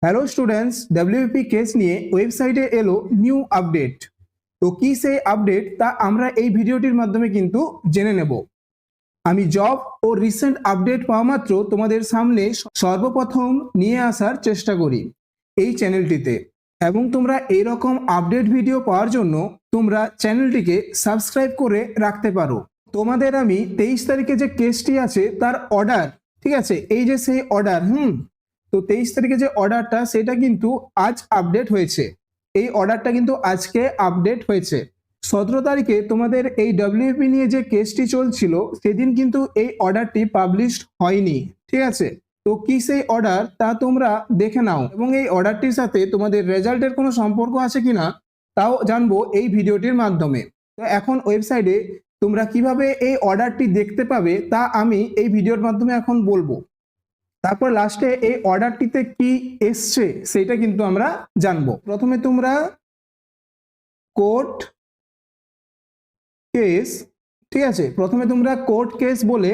Hello students, WP case নিয়ে ওয়েবসাইটে এলো নিউ আপডেট। তো কি সেই আপডেট তা আমরা এই ভিডিওটির মাধ্যমে কিন্তু জেনে নেব। আমি জব ও রিসেন্ট আপডেট পাওয়া মাত্র তোমাদের সামনে সর্বপ্রথম নিয়ে আসার চেষ্টা করি এই চ্যানেলটিতে, এবং তোমরা এরকম আপডেট ভিডিও পাওয়ার জন্য তোমরা চ্যানেলটিকে সাবস্ক্রাইব করে রাখতে পারো। তোমাদের আমি 23 তারিখে যে কেসটি আছে তার অর্ডার, ঠিক আছে, এই যে সেই অর্ডার, তো 23 তারিখে যে অর্ডারটা সেটা কিন্তু আজ আপডেট হয়েছে। এই অর্ডারটা কিন্তু আজকে আপডেট হয়েছে। 17 তারিখে তোমাদের এই ডব্লিউপি নিয়ে যে কেসটি চলছিল সেদিন কিন্তু এই অর্ডারটি পাবলিশড হয়নি, ঠিক আছে। তো কি সেই অর্ডার তা তোমরা দেখে নাও, এবং এই অর্ডারটির সাথে তোমাদের রেজাল্টের কোনো সম্পর্ক আছে কিনা তাও জানবো এই ভিডিওটির মাধ্যমে। তো এখন ওয়েবসাইটে তোমরা কিভাবে এই অর্ডারটি দেখতে পাবে তা আমি এই ভিডিওর মাধ্যমে এখন বলবো। তারপর লাস্টে এই অর্ডারটিতে কি এসছে সেটা কিন্তু আমরা জানবো। প্রথমে তোমরা কোর্ট কেস, ঠিক আছে, প্রথমে তোমরা কোর্ট কেস বলে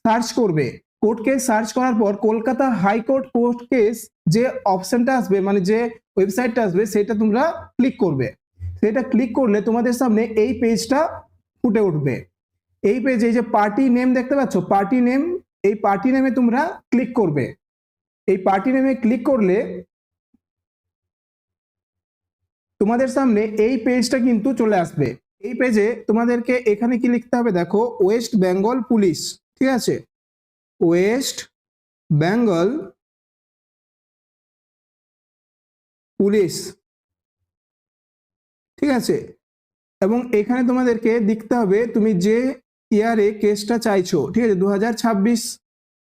সার্চ করবে। কোর্ট কেস সার্চ করার পর কলকাতা হাইকোর্ট কোর্ট কেস যে অপশনটা আসবে, মানে যে ওয়েবসাইটটা আসবে, সেটা তোমরা ক্লিক করবে। সেটা ক্লিক করলে তোমাদের সামনে এই পেজটা ফুটে উঠবে। এই পেজে এই যে পার্টি নেম দেখতে পাচ্ছ, পার্টি নেম, এই পার্টি নেমে তোমরা ক্লিক করবে। এই পার্টি নেমে ক্লিক করলে তোমাদের সামনে এই পেজটা কিন্তু চলে আসবে। এই পেজে তোমাদেরকে এখানে কি লিখতে হবে দেখো, ওয়েস্ট বেঙ্গল পুলিশ, ঠিক আছে, ওয়েস্ট বেঙ্গল পুলিশ, ঠিক আছে। এবং এখানে তোমাদেরকে লিখতে হবে তুমি যে ইয়ারে কেসটা চাইছো, ঠিক আছে, 2026।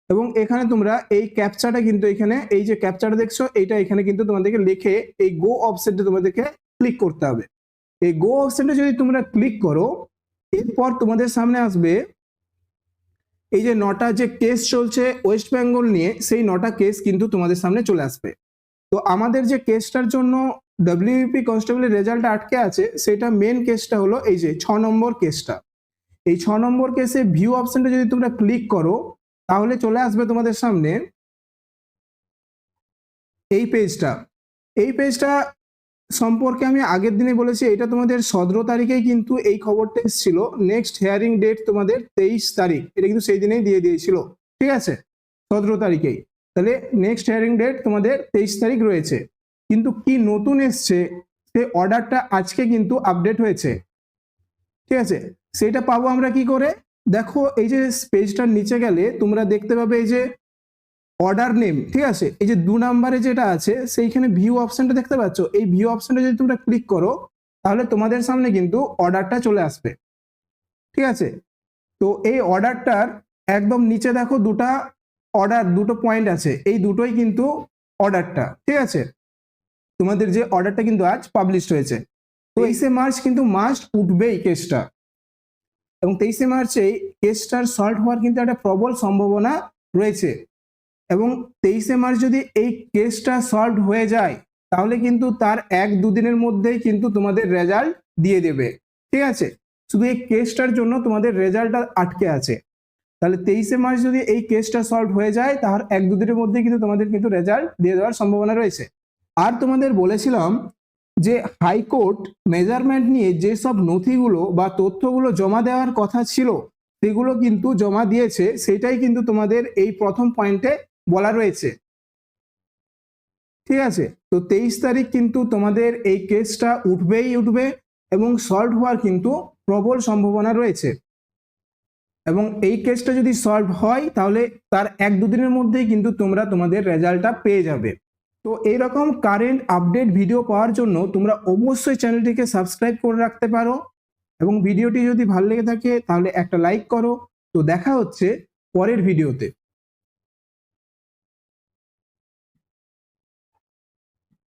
এবং এখানে তোমরা এই ক্যাপচাটা কিন্তু এখানে, এই যে ক্যাপচাটা দেখছো এইটা এখানে কিন্তু তোমাদেরকে লিখে এই গো অপশনটা তোমাদেরকে ক্লিক করতে হবে। এই গো অপশনটা যদি তোমরা ক্লিক করো, এরপর তোমাদের সামনে আসবে এই যে 9টা যে কেস চলছে ওয়েস্ট বেঙ্গল নিয়ে, সেই 9টা কেস কিন্তু তোমাদের সামনে চলে আসবে। তো আমাদের যে কেসটার জন্য ডব্লিউপি কনস্টেবলের রেজাল্ট আটকে আছে, সেটা মেন কেসটা হলো এই যে 6 নম্বর কেসটা। এই 6 নম্বর কেসে ভিউ অপশনটা যদি তোমরা ক্লিক করো তাহলে চলে আসবে তোমাদের সামনে এই পেজটা। এই পেজটা সম্পর্কে আমি আগের দিনে বলেছি, এটা তোমাদের 17 তারিখেই কিন্তু এই খবরটা এসেছিল। নেক্সট হিয়ারিং ডেট তোমাদের 23 তারিখ, এটা কিন্তু সেই দিনেই দিয়ে দিয়েছিল, ঠিক আছে, 17 তারিখেই। তাহলে নেক্সট হিয়ারিং ডেট তোমাদের 23 তারিখ রয়েছে। কিন্তু কি নতুন এসছে, সে অর্ডারটা আজকে কিন্তু আপডেট হয়েছে, ঠিক আছে। সেটা পাবো আমরা কি করে, দেখো এই যে পেজটার নিচে গেলে তোমরা দেখতে পাবে এই যে অর্ডার নেম, ঠিক আছে, এই যে 2 নম্বরে যেটা আছে সেইখানে ভিউ অপশনটা দেখতে পাচ্ছ। এই ভিউ অপশনটা যদি তোমরা ক্লিক করো তাহলে তোমাদের সামনে কিন্তু অর্ডারটা চলে আসবে, ঠিক আছে। তো এই অর্ডারটার একদম নিচে দেখো দুটো পয়েন্ট আছে, এই দুটোই কিন্তু অর্ডারটা, ঠিক আছে। তোমাদের যে অর্ডারটা কিন্তু আজ পাবলিশ হয়েছে। তো 23শে মার্চ কিন্তু মাস্ট উঠবেই কেসটা, এবং 23শে মার্চে কেসটার সলভ হওয়ার কিন্তু একটা প্রবল সম্ভাবনা রয়েছে। এবং 23শে মার্চ যদি এই কেসটা সলভ হয়ে যায় তাহলে কিন্তু তার 1-2 দিনের মধ্যেই কিন্তু তোমাদের রেজাল্ট দিয়ে দেবে, ঠিক আছে। শুধু এই কেসটার জন্য তোমাদের রেজাল্টটা আটকে আছে। তাহলে 23শে মার্চ যদি এই কেসটা সলভ হয়ে যায় তাহলে 1-2 দিনের মধ্যে কিন্তু তোমাদের কিন্তু রেজাল্ট দিয়ে দেওয়ার সম্ভাবনা রয়েছে। আর তোমাদের বলেছিলাম যে হাইকোর্ট মেজারমেন্ট নিয়ে যেসব নথিগুলো বা তথ্যগুলো জমা দেওয়ার কথা ছিল সেগুলো কিন্তু জমা দিয়েছে, সেটাই কিন্তু তোমাদের এই প্রথম পয়েন্টে বলা রয়েছে, ঠিক আছে। তো 23 তারিখ কিন্তু তোমাদের এই কেসটা উঠবেই উঠবে, এবং সলভ হওয়ার কিন্তু প্রবল সম্ভাবনা রয়েছে। এবং এই কেসটা যদি সলভ হয় তাহলে তার 1-2 দিনের মধ্যেই কিন্তু তোমরা তোমাদের রেজাল্টটা পেয়ে যাবে। তো এইরকম কারেন্ট আপডেট ভিডিও পাওয়ার জন্য তোমরা অবশ্যই চ্যানেলটিকে সাবস্ক্রাইব করে রাখতে পারো, এবং ভিডিওটি যদি ভালো লেগে থাকে তাহলে একটা লাইক করো। তো দেখা হচ্ছে পরের ভিডিওতে।